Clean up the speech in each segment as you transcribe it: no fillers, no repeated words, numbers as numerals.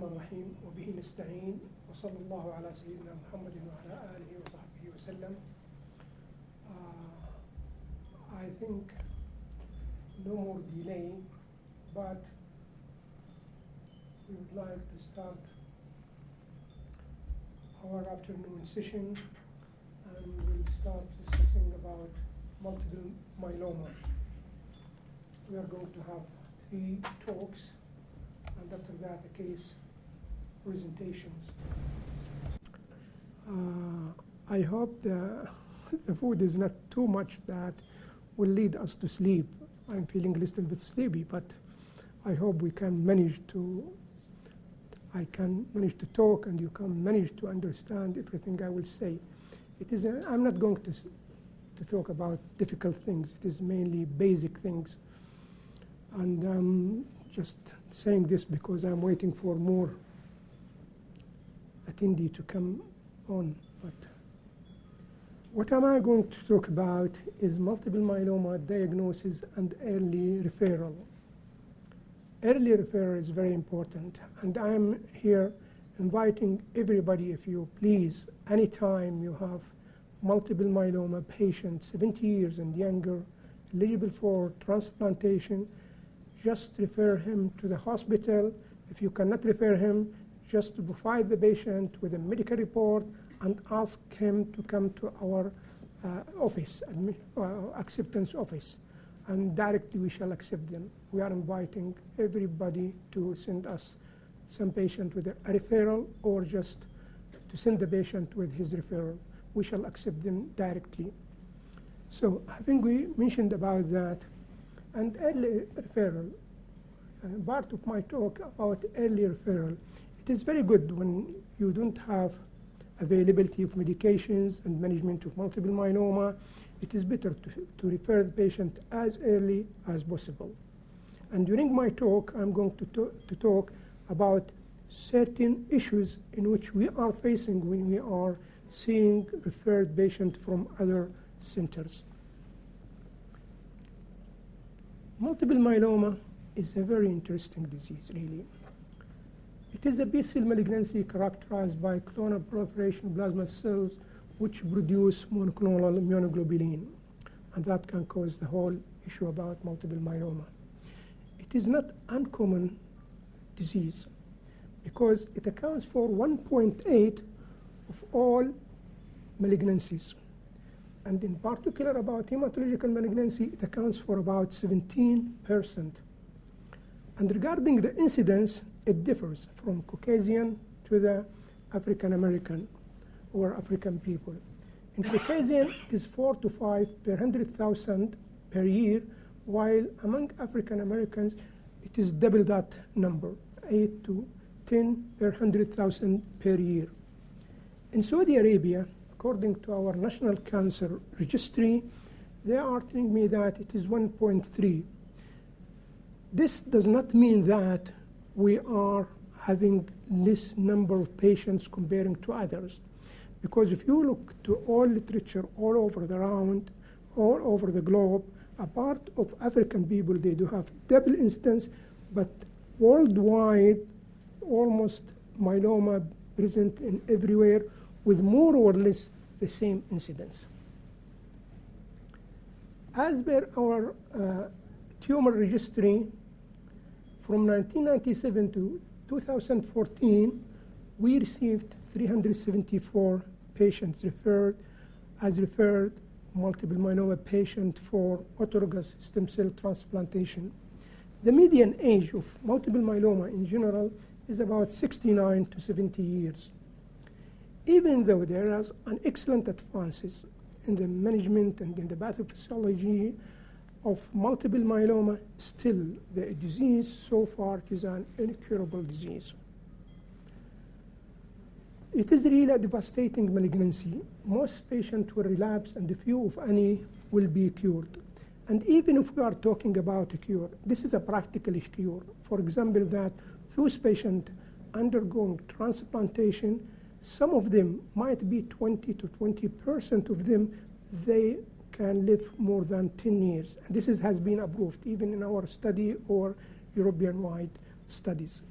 الرحيم وبه نستعين وصلى الله على سيدنا محمد وعلى آله وصحبه وسلم. I think no more delay, but we would like to start our afternoon session, and we'll start discussing about multiple myeloma. We are going to have 3 talks, and after that a case presentations. I hope the food is not too much that will lead us to sleep. I'm feeling a little bit sleepy, but I hope I can manage to talk and you can manage to understand everything I will say. I'm not going to talk about difficult things. It is mainly basic things. And I'm just saying this because I'm waiting for more attendee to come on. But what am I going to talk about is multiple myeloma diagnosis and early referral. Early referral is very important, and I'm here inviting everybody, if you please, anytime you have multiple myeloma patient, 70 years and younger, eligible for transplantation, just refer him to the hospital. If you cannot refer him, just to provide the patient with a medical report and ask him to come to our office, acceptance office, and directly we shall accept them. We are inviting everybody to send us some patient with a referral or just to send the patient with his referral. We shall accept them directly. So I think we mentioned about that. And early referral, part of my talk about early referral, it is very good when you don't have availability of medications and management of multiple myeloma. It is better to refer the patient as early as possible. And during my talk, I'm going to talk about certain issues in which we are facing when we are seeing referred patient from other centers. Multiple myeloma is a very interesting disease, really. It is a B-cell malignancy characterized by clonal proliferation of plasma cells which produce monoclonal immunoglobulin, and that can cause the whole issue about multiple myeloma. It is not uncommon disease because it accounts for 1.8 of all malignancies. And in particular about hematological malignancy, it accounts for about 17%. And regarding the incidence, it differs from Caucasian to the African American or African people. In Caucasian, it is 4 to 5 per 100,000 per year, while among African Americans, it is double that number, 8 to 10 per 100,000 per year. In Saudi Arabia, according to our National Cancer Registry, they are telling me that it is 1.3. This does not mean that we are having less number of patients comparing to others. Because if you look to all literature all over the globe, a part of African people, they do have double incidence, but worldwide, almost myeloma present in everywhere with more or less the same incidence. As per our tumor registry, from 1997 to 2014, we received 374 patients referred multiple myeloma patient for autologous stem cell transplantation. The median age of multiple myeloma in general is about 69 to 70 years. Even though there are excellent advances in the management and in the pathophysiology of multiple myeloma, still the disease so far is an incurable disease. It is really a devastating malignancy. Most patients will relapse and few, if any, will be cured. And even if we are talking about a cure, this is a practical cure. For example, that those patients undergoing transplantation, some of them might be 20 to 20% of them, they can live more than 10 years. And this has been approved even in our study or European-wide studies.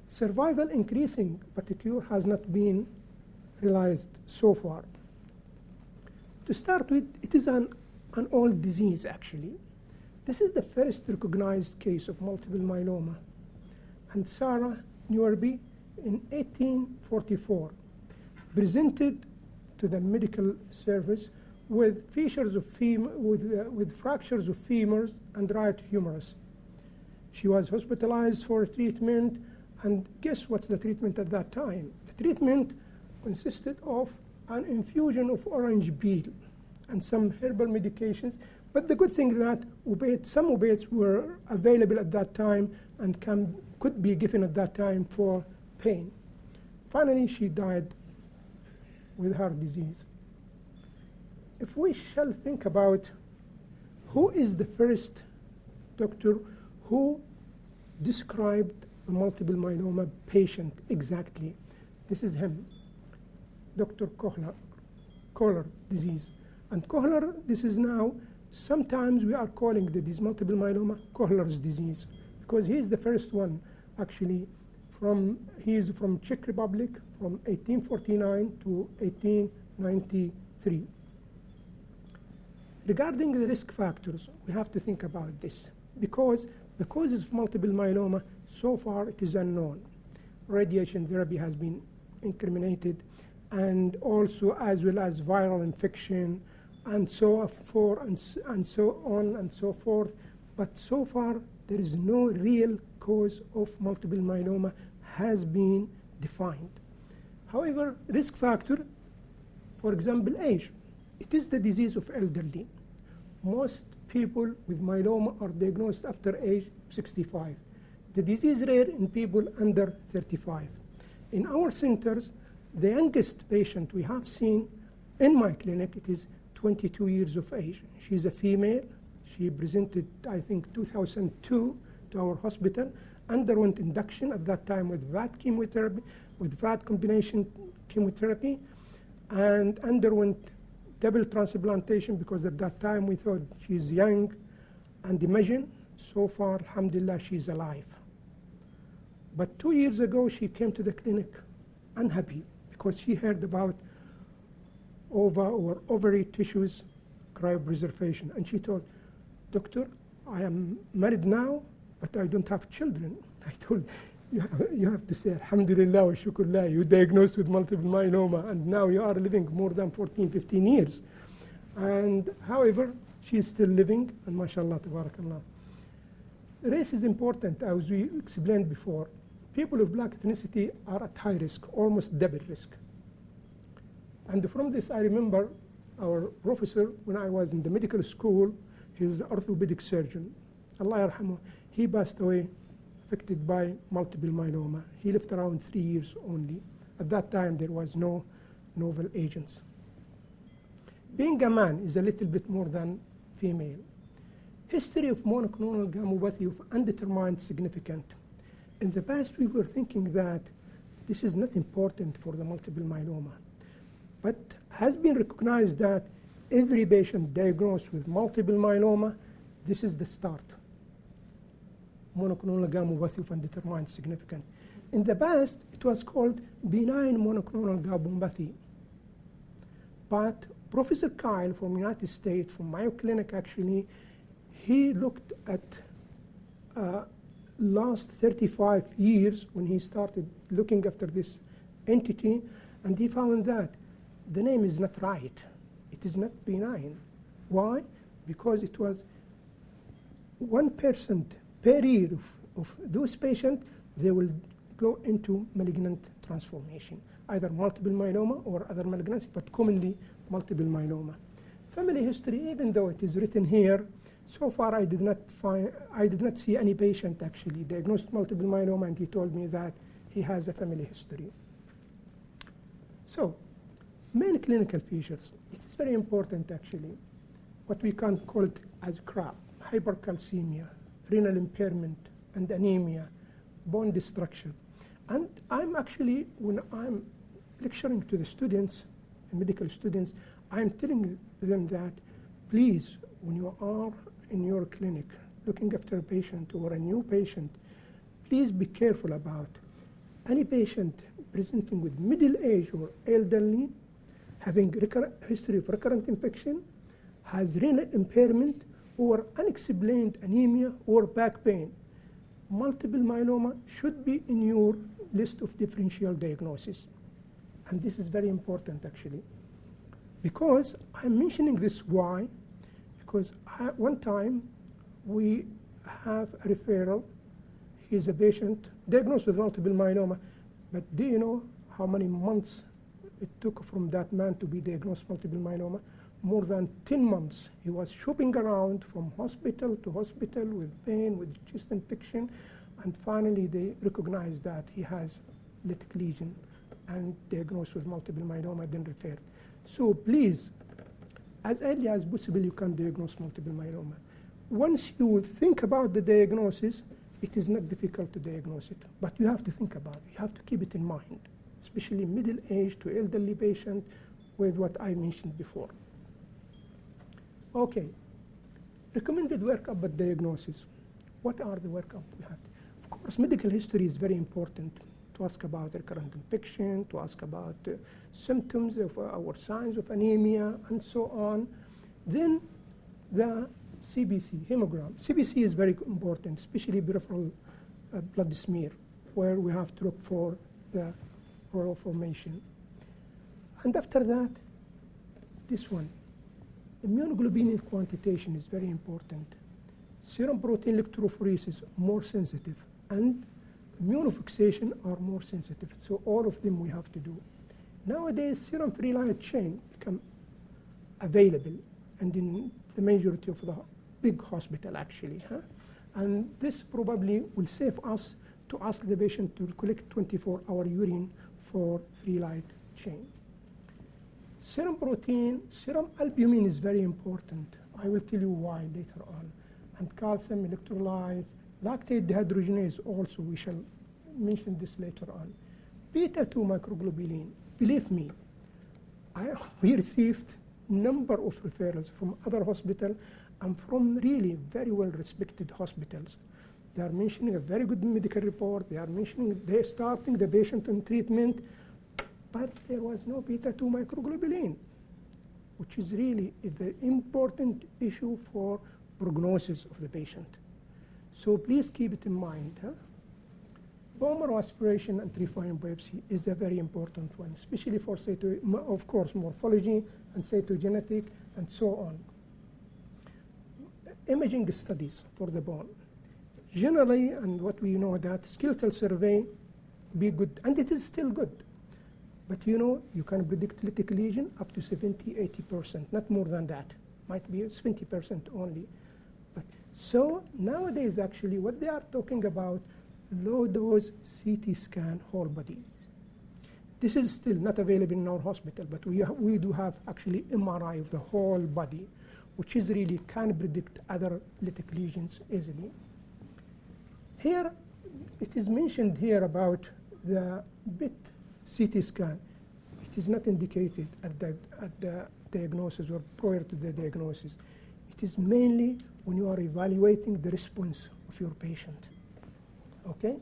Survival increasing, but a cure has not been realized so far. To start with, it is an old disease, actually. This is the first recognized case of multiple myeloma. And Sarah Newerby, in 1844, presented to the medical service with fissures of with fractures of femurs and right humerus. She was hospitalized for treatment, and guess what's the treatment at that time? The treatment consisted of an infusion of orange peel and some herbal medications. But the good thing that some opiates were available at that time and could be given at that time for pain. Finally, she died with her disease. If we shall think about who is the first doctor who described the multiple myeloma patient exactly, this is him, Dr. Kohler disease. And Kohler, this is now, sometimes we are calling this multiple myeloma Kohler's disease, because he is the first one, actually, he is from Czech Republic from 1849 to 1893. Regarding the risk factors, we have to think about this, because the causes of multiple myeloma, so far it is unknown. Radiation therapy has been incriminated, and also as well as viral infection, and so forth, and so on and so forth. But so far, there is no real cause of multiple myeloma has been defined. However, risk factor, for example, age. It is the disease of elderly. Most people with myeloma are diagnosed after age 65. The disease is rare in people under 35. In our centers, the youngest patient we have seen in my clinic, it is 22 years of age. She's a female. She presented, I think, 2002 to our hospital, underwent induction at that time with VAT chemotherapy, with VAT combination chemotherapy, and underwent double transplantation because at that time we thought she's young and imagine. So far, alhamdulillah, she's alive. But 2 years ago, she came to the clinic unhappy because she heard about ova or ovary tissues cryopreservation. And she told, doctor, I am married now, but I don't have children. I told, you have to say, alhamdulillah wa shukrullah, you're diagnosed with multiple myeloma, and now you are living more than 14, 15 years. And however, she is still living, and mashallah, tabarakallah. Race is important, as we explained before. People of black ethnicity are at high risk, almost double risk. And from this, I remember our professor, when I was in the medical school, he was an orthopedic surgeon. Allah yarhamu, he passed away affected by multiple myeloma. He lived around 3 years only. At that time, there was no novel agents. Being a man is a little bit more than female. History of monoclonal gammopathy of undetermined significance. In the past, we were thinking that this is not important for the multiple myeloma, but has been recognized that every patient diagnosed with multiple myeloma, this is the start. Monoclonal gammopathy of undetermined significance. In the past, it was called benign monoclonal gammopathy. But Professor Kyle from the United States, from Mayo Clinic actually, he looked at last 35 years when he started looking after this entity, and he found that the name is not right. It is not benign. Why? Because it was 1% per year of those patients, they will go into malignant transformation, either multiple myeloma or other malignancy, but commonly multiple myeloma. Family history, even though it is written here, so far I did not see any patient actually diagnosed multiple myeloma, and he told me that he has a family history. So, main clinical features. It is very important actually. What we can call it as CRAB, hypercalcemia, renal impairment, and anemia, bone destruction. And I'm actually, when I'm lecturing to the students, medical students, I'm telling them that please, when you are in your clinic looking after a patient or a new patient, please be careful about any patient presenting with middle age or elderly, having history of recurrent infection, has renal impairment, or unexplained anemia or back pain, multiple myeloma should be in your list of differential diagnosis. And this is very important, actually. Because I'm mentioning this why? Because one time we have a referral. He's a patient diagnosed with multiple myeloma. But do you know how many months it took from that man to be diagnosed multiple myeloma? More than 10 months. He was shopping around from hospital to hospital with pain, with chest infection, and finally they recognized that he has lytic lesion and diagnosed with multiple myeloma, then referred. So please, as early as possible, you can diagnose multiple myeloma. Once you think about the diagnosis, it is not difficult to diagnose it, but you have to think about it. You have to keep it in mind, especially middle-aged to elderly patient with what I mentioned before. Okay, recommended workup but diagnosis. What are the workup we have? Of course, medical history is very important to ask about recurrent infection, to ask about symptoms of or signs of anemia, and so on. Then the CBC, hemogram. CBC is very important, especially peripheral blood smear, where we have to look for the oral formation. And after that, this one. Immunoglobulin quantitation is very important. Serum protein electrophoresis, more sensitive. And immunofixation are more sensitive. So all of them we have to do. Nowadays, serum free light chain become available, and in the majority of the big hospital, actually. And this probably will save us to ask the patient to collect 24-hour urine for free light chain. Serum protein, serum albumin is very important. I will tell you why later on. And calcium electrolytes, lactate dehydrogenase also, we shall mention this later on. Beta-2 microglobulin, believe me, we received number of referrals from other hospitals and from really very well-respected hospitals. They are mentioning a very good medical report. They are mentioning they're starting the patient on treatment, but there was no beta-2 microglobulin, which is really a very important issue for prognosis of the patient. So please keep it in mind. Bone marrow aspiration and trephine biopsy is a very important one, especially for, of course, morphology and cytogenetic and so on. Imaging studies for the bone. Generally, and what we know that skeletal survey be good, and it is still good. But you know, you can predict lytic lesion up to 70–80%, not more than that. Might be 70% only. But so nowadays, actually, what they are talking about, low-dose CT scan whole body. This is still not available in our hospital, but we do have actually MRI of the whole body, which is really can predict other lytic lesions easily. Here, it is mentioned here about the PET CT scan. It is not indicated at the diagnosis or prior to the diagnosis. It is mainly when you are evaluating the response of your patient. Okay?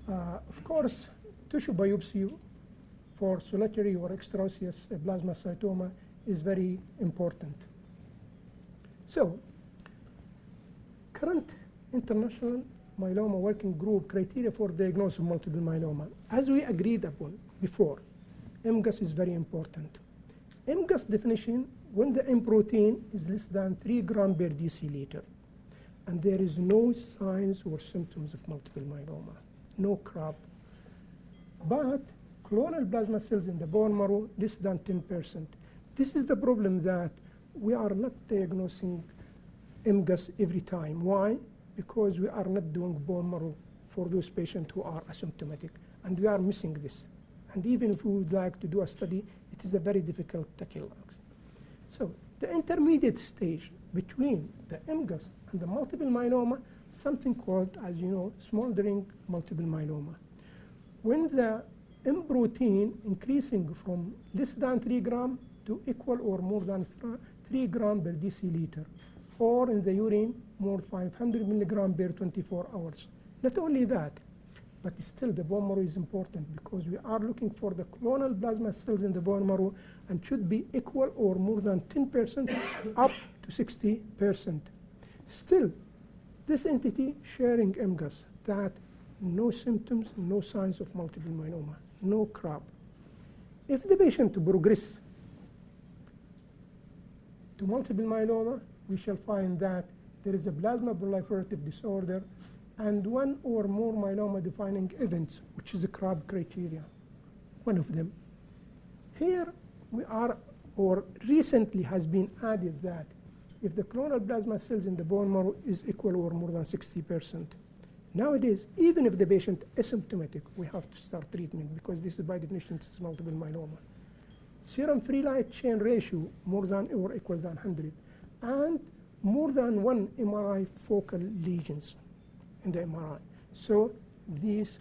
Of course, tissue biopsy for solitary or extraosseous plasmacytoma is very important. So, current international myeloma working group criteria for diagnosis of multiple myeloma. As we agreed upon before, MGUS is very important. MGUS definition, when the M protein is less than 3 grams per deciliter, and there is no signs or symptoms of multiple myeloma, no CRAB. But clonal plasma cells in the bone marrow, less than 10%. This is the problem that we are not diagnosing MGUS every time. Why? Because we are not doing bone marrow for those patients who are asymptomatic, and we are missing this. And even if we would like to do a study, it is a very difficult to kill. So the intermediate stage between the MGUS and the multiple myeloma, something called, as you know, smoldering multiple myeloma. When the M protein increasing from less than 3 grams to equal or more than 3 grams per deciliter, or in the urine, more 500 milligrams per 24 hours. Not only that, but still the bone marrow is important because we are looking for the clonal plasma cells in the bone marrow and should be equal or more than 10% up to 60%. Still, this entity sharing MGUS, that no symptoms, no signs of multiple myeloma, no CRAB. If the patient progress to multiple myeloma, we shall find that there is a plasma proliferative disorder and one or more myeloma defining events, which is a CRAB criteria, one of them. Here we are, or recently has been added that if the clonal plasma cells in the bone marrow is equal or more than 60%. Nowadays, even if the patient is asymptomatic, we have to start treatment because this is by definition this is multiple myeloma. Serum free light chain ratio more than or equal than 100, and more than one MRI focal lesions in the MRI. So this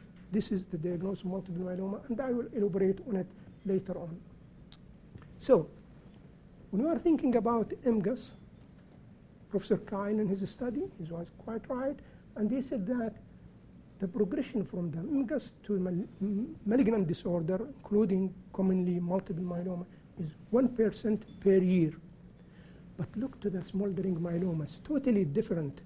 is the diagnosis of multiple myeloma, and I will elaborate on it later on. So when we are thinking about MGUS, Professor Kine in his study, he was quite right, and they said that the progression from the MGUS to malignant disorder, including commonly multiple myeloma, is 1% per year. But look to the smoldering myeloma, it's totally different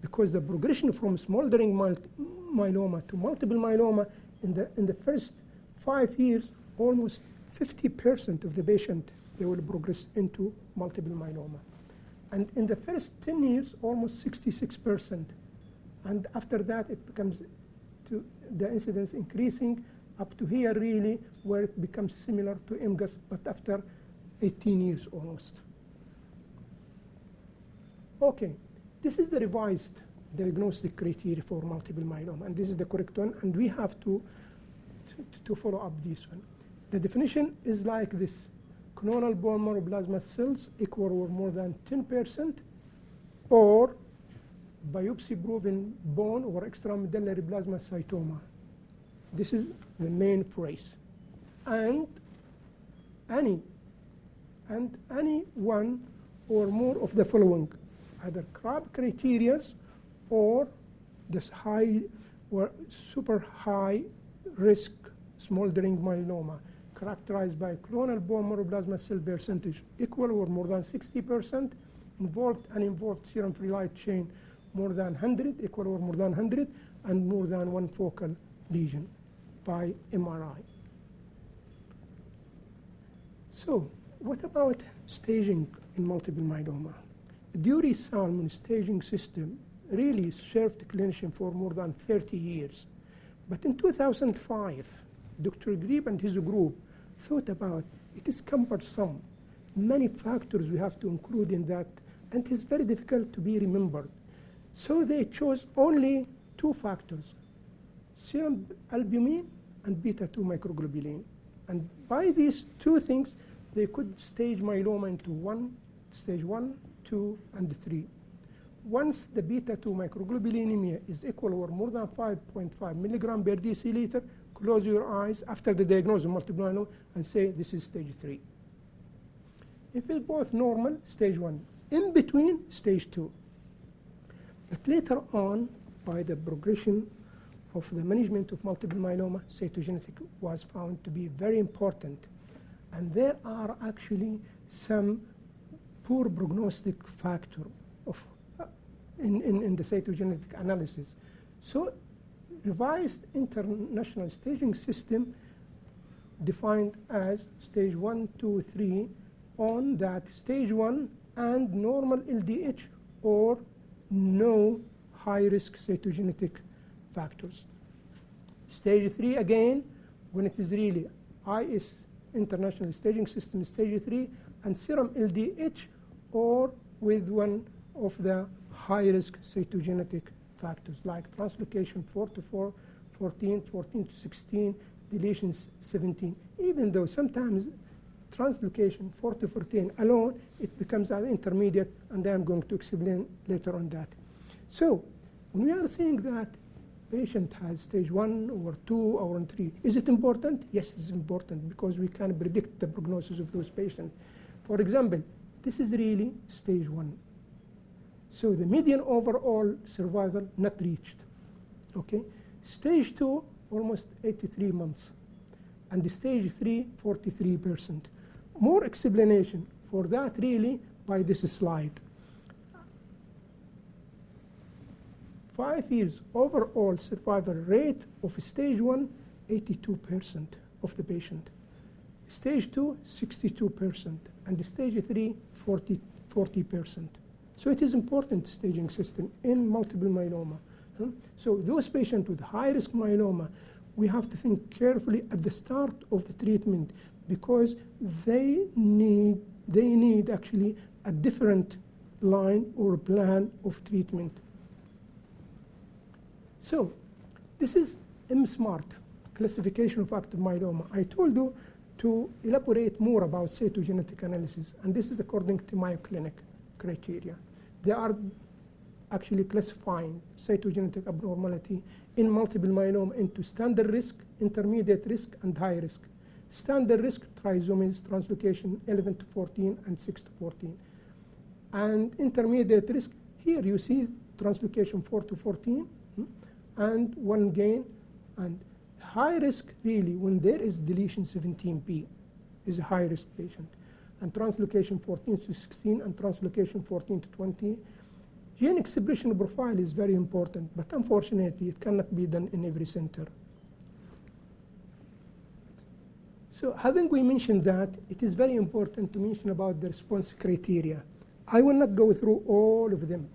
because the progression from smoldering myeloma to multiple myeloma in the first 5 years, almost 50% of the patient, they will progress into multiple myeloma. And in the first 10 years, almost 66%. And after that, it becomes the incidence increasing up to here really, where it becomes similar to MGUS, but after 18 years almost. Okay, this is the revised diagnostic criteria for multiple myeloma, and this is the correct one, and we have to follow up this one. The definition is like this: clonal bone marrow plasma cells equal or more than 10%, or biopsy-proven bone or extramedullary plasmacytoma. This is the main phrase. And any one or more of the following, either CRAB criteria or this high or super high risk smoldering myeloma, characterized by clonal bone marrow plasma cell percentage equal or more than 60%, involved serum free light chain more than 100, equal or more than 100, and more than one focal lesion by MRI. So what about staging in multiple myeloma? Dury-Salmon staging system really served clinicians for more than 30 years. But in 2005, Dr. Grebe and his group thought about it is cumbersome. Many factors we have to include in that, and it is very difficult to be remembered. So they chose only 2 factors, serum albumin and beta-2 microglobulin. And by these 2 things, they could stage myeloma into stage 1, 2, and 3. Once the beta-2 microglobulinemia is equal or more than 5.5 milligram per deciliter, close your eyes after the diagnosis of multiple myeloma and say this is stage 3. If it's both normal, stage 1. In between, stage 2. But later on, by the progression of the management of multiple myeloma, cytogenetic was found to be very important. And there are actually some poor prognostic factor in the cytogenetic analysis. So revised international staging system defined as stage 1, 2, 3 on that stage 1 and normal LDH or no high-risk cytogenetic factors. Stage 3 again, when it is really IS international staging system stage 3 and serum LDH or with one of the high-risk cytogenetic factors like translocation 4 to 14, 14 to 16, deletions 17. Even though sometimes translocation 4 to 14 alone, it becomes an intermediate, and I am going to explain later on that. So when we are saying that patient has stage 1 or 2 or 3, is it important? Yes, it's important because we can predict the prognosis of those patients. For example, this is really stage 1. So the median overall survival not reached. Okay, stage 2 almost 83 months. And the stage 3, 43%. More explanation for that really by this slide. 5 years overall survival rate of stage 1, 82% of the patient. Stage 2, 62%. And stage 3, 40%. So it is important staging system in multiple myeloma. So those patients with high-risk myeloma, we have to think carefully at the start of the treatment because they need actually a different line or plan of treatment. So this is MSMART, classification of active myeloma. I told you to elaborate more about cytogenetic analysis, and this is according to Mayo Clinic criteria. They are actually classifying cytogenetic abnormality in multiple myeloma into standard risk, intermediate risk, and high risk. Standard risk, trisomies, translocation 11 to 14 and 6 to 14. And intermediate risk, here you see translocation 4 to 14 and 1 gain. And high risk, really, when there is deletion 17p, is a high risk patient. And translocation 14 to 16 and translocation 14 to 20. Gene expression profile is very important, but unfortunately, it cannot be done in every center. So having we mentioned that, it is very important to mention about the response criteria. I will not go through all of them,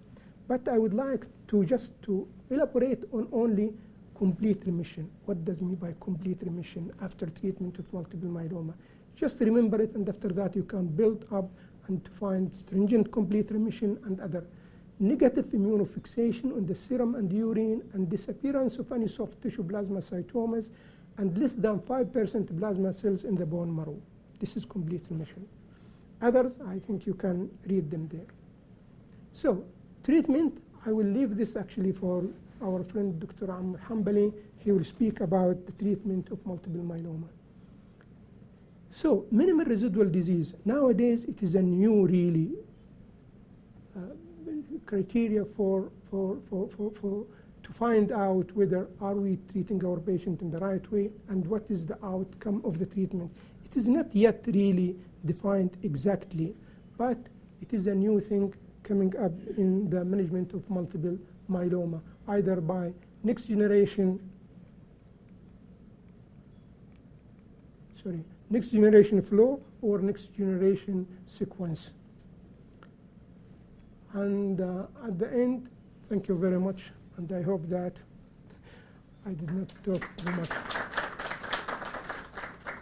but I would like to just to elaborate on only complete remission. What does mean by complete remission after treatment of multiple myeloma? Just remember it, and after that you can build up and to find stringent complete remission and other. Negative immunofixation on the serum and urine and disappearance of any soft tissue plasmacytomas and less than 5% plasma cells in the bone marrow. This is complete remission. Others, I think you can read them there. So treatment, I will leave this actually for our friend Dr. Amr Hanbali. He will speak about the treatment of multiple myeloma. So minimal residual disease. Nowadays, it is a new really criteria to find out whether are we treating our patient in the right way and what is the outcome of the treatment. It is not yet really defined exactly, but it is a new thing coming up in the management of multiple myeloma, either by next generation flow or next generation sequence. And at the end, thank you very much, and I hope that I did not talk too much.